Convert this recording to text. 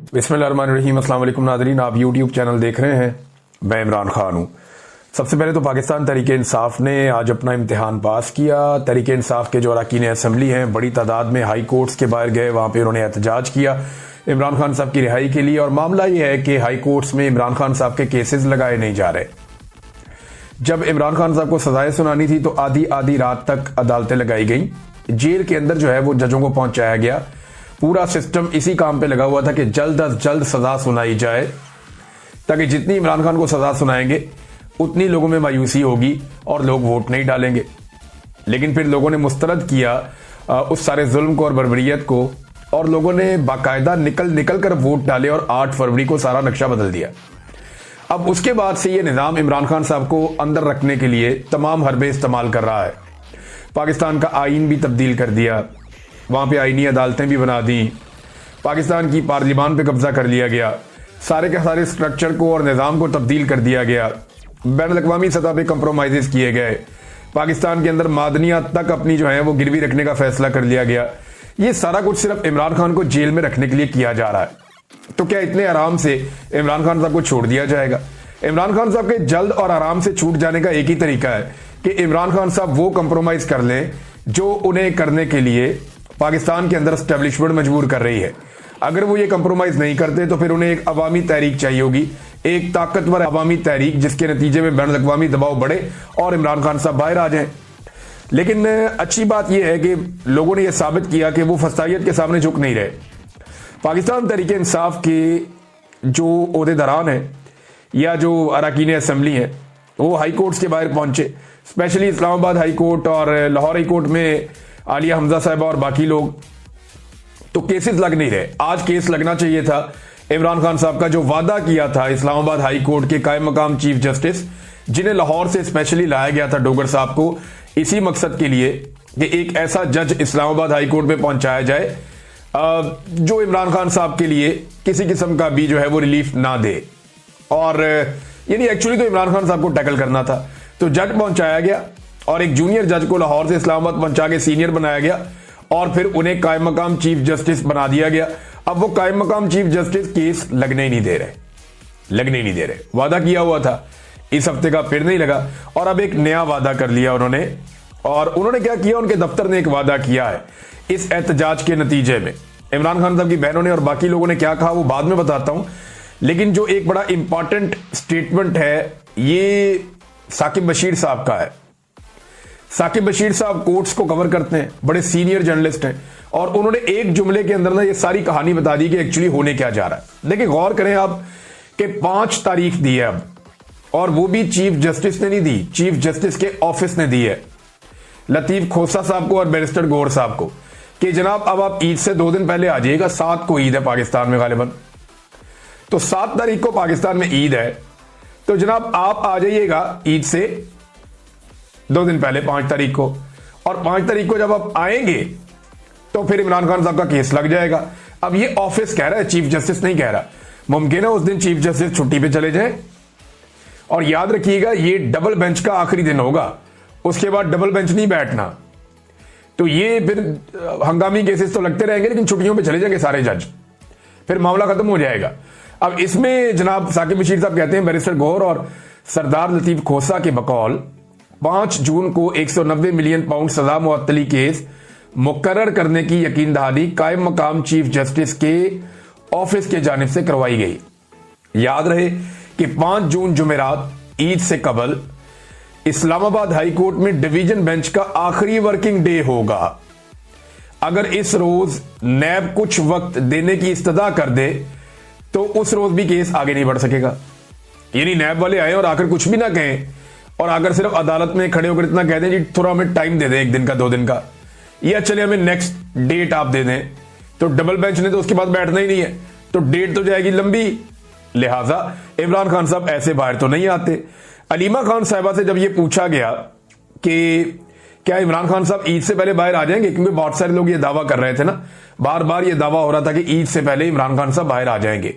बिस्मिल्लाहिर्रहमानिर्रहीम। अस्सलाम वालेकुम नाज़रीन, आप यूट्यूब चैनल देख रहे हैं। मैं इमरान खान हूँ। सबसे पहले तो पाकिस्तान तहरीक इंसाफ ने आज अपना इम्तिहान पास किया। तहरीक इंसाफ के जो अरकान असम्बली हैं बड़ी तादाद में हाई कोर्ट्स के बाहर गए, वहाँ पे उन्होंने एहतजाज किया इमरान खान साहब की रिहाई के लिए। और मामला ये है कि हाई कोर्ट्स में इमरान खान साहब के केसेस लगाए नहीं जा रहे। जब इमरान खान साहब को सजाएं सुनानी थी तो आधी आधी रात तक अदालतें लगाई गई। जेल के अंदर जो है वो जजों को पहुंचाया गया। पूरा सिस्टम इसी काम पे लगा हुआ था कि जल्द अज जल्द सजा सुनाई जाए, ताकि जितनी इमरान खान को सजा सुनाएंगे उतनी लोगों में मायूसी होगी और लोग वोट नहीं डालेंगे। लेकिन फिर लोगों ने मुस्तरद किया उस सारे जुल्म को और बर्बरियत को, और लोगों ने बाकायदा निकल कर वोट डाले और 8 फरवरी को सारा नक्शा बदल दिया। अब उसके बाद से ये निज़ाम इमरान खान साहब को अंदर रखने के लिए तमाम हरबे इस्तेमाल कर रहा है। पाकिस्तान का आइन भी तब्दील कर दिया, वहाँ पे आइनी अदालतें भी बना दी, पाकिस्तान की पार्लियामान पे कब्जा कर लिया गया, सारे के सारे स्ट्रक्चर को और निज़ाम को तब्दील कर दिया गया, बैनुल-अक़वामी सतह पे कंप्रोमाइज़ किए गए, पाकिस्तान के अंदर मादनियात तक अपनी जो है वो गिरवी रखने का फैसला कर लिया गया। ये सारा कुछ सिर्फ इमरान खान को जेल में रखने के लिए किया जा रहा है। तो क्या इतने आराम से इमरान खान साहब को छोड़ दिया जाएगा? इमरान खान साहब के जल्द और आराम से छूट जाने का एक ही तरीका है कि इमरान खान साहब वो कंप्रोमाइज कर लें जो उन्हें करने के लिए पाकिस्तान के अंदर एस्टेब्लिशमेंट मजबूर कर रही है। अगर वो ये कंप्रोमाइज नहीं करते तो फिर उन्हें एक अवामी तहरीक चाहिए होगी, एक ताकतवर अवामी तहरीक, जिसके नतीजे में बैनुल-अक़वामी दबाव बढ़े और इमरान खान साहब बाहर आ जाएं। लेकिन अच्छी बात यह है कि लोगों ने यह साबित किया कि वो फसाइयत के सामने झुक नहीं रहे। पाकिस्तान तहरीक इंसाफ के जो ओहदेदारान हैं या जो अरकान असम्बली हैं वो हाई कोर्ट्स के बाहर पहुंचे। स्पेशली इस्लामाबाद हाई कोर्ट और लाहौर हाई कोर्ट में आलिया हमजा साहिबा और बाकी लोग, तो केसेस लग नहीं रहे। आज केस लगना चाहिए था। इमरान खान साहब का जो वादा किया था इस्लामाबाद हाई कोर्ट के कायम मकाम चीफ जस्टिस, जिन्हें लाहौर से स्पेशली लाया गया था डोगर साहब को, इसी मकसद के लिए कि एक ऐसा जज इस्लामाबाद हाई कोर्ट में पहुंचाया जाए जो इमरान खान साहब के लिए किसी किस्म का भी जो है वो रिलीफ ना दे। और यानी एक्चुअली तो इमरान खान साहब को टैकल करना था, तो जज पहुंचाया गया और एक जूनियर जज को लाहौर से इस्लामाबाद पहुंचा के सीनियर बनाया गया और फिर उन्हें कायम मकाम चीफ जस्टिस बना दिया गया। अब वो कायम मकाम चीफ जस्टिस केस लगने ही नहीं दे रहे। वादा किया हुआ था, इस हफ्ते का फिर नहीं लगा और अब एक नया वादा कर लिया उन्होंने। और उन्होंने क्या किया, उनके दफ्तर ने एक वादा किया है। इस एहतजाज के नतीजे में इमरान खान साहब की बहनों ने और बाकी लोगों ने क्या कहा वो बाद में बताता हूं, लेकिन जो एक बड़ा इंपॉर्टेंट स्टेटमेंट है ये साकिब बशीर साहब का है। साकिब बशीर साहब कोर्ट्स को कवर करते हैं, बड़े सीनियर जर्नलिस्ट हैं, और उन्होंने एक जुमले के अंदर ना ये सारी कहानी बता दी कि एक्चुअली होने क्या जा रहा है। देखिए, गौर करें आप कि 5 तारीख दी है अब, और वो भी चीफ जस्टिस ने नहीं दी, चीफ जस्टिस के ऑफिस ने दी है लतीफ खोसा साहब को और बैरिस्टर गौर साहब को, कि जनाब अब आप ईद से 2 दिन पहले आ जाइएगा। 7 को ईद है पाकिस्तान में गालिबन, तो 7 तारीख को पाकिस्तान में ईद है, तो जनाब आप आ जाइएगा ईद से 2 दिन पहले 5 तारीख को। और 5 तारीख को जब आप आएंगे तो फिर इमरान खान साहब का केस लग जाएगा। अब ये ऑफिस कह रहा है, चीफ जस्टिस नहीं कह रहा। मुमकिन है उस दिन चीफ जस्टिस छुट्टी पे चले जाए, और याद रखिएगा ये डबल बेंच का आखिरी दिन होगा, उसके बाद डबल बेंच नहीं बैठना। तो ये फिर हंगामी केसेस तो लगते रहेंगे, लेकिन छुट्टियों पे चले जाएंगे सारे जज, फिर मामला खत्म हो जाएगा। अब इसमें जनाब साकिब बशीर साहब कहते हैं बैरिस्टर गौर और सरदार लतीफ खोसा के बकौल 5 जून को 190 मिलियन पाउंड सजा मुअत्तली केस मुकर्रर करने की यकीन दहानी कायम मकाम चीफ जस्टिस के ऑफिस के जानिब से करवाई गई। याद रहे कि 5 जून जुमेरात ईद से कबल इस्लामाबाद हाई कोर्ट में डिवीजन बेंच का आखिरी वर्किंग डे होगा। अगर इस रोज नैब कुछ वक्त देने की इस्तदा कर दे तो उस रोज भी केस आगे नहीं बढ़ सकेगा। यानी नैब वाले आए और आकर कुछ भी ना कहें, और आकर सिर्फ अदालत में खड़े होकर इतना कह दें जी थोड़ा हमें टाइम दे दें, 1 दिन का 2 दिन का, या चले हमें नेक्स्ट डेट आप दे दें, तो डबल बेंच ने तो उसके बाद बैठना ही नहीं है, तो डेट तो जाएगी लंबी। लिहाजा इमरान खान साहब ऐसे बाहर तो नहीं आते। अलीमा खान साहिबा से जब ये पूछा गया कि क्या इमरान खान साहब ईद से पहले बाहर आ जाएंगे, क्योंकि बहुत सारे लोग ये दावा कर रहे थे ना, बार बार ये दावा हो रहा था कि ईद से पहले इमरान खान साहब बाहर आ जाएंगे,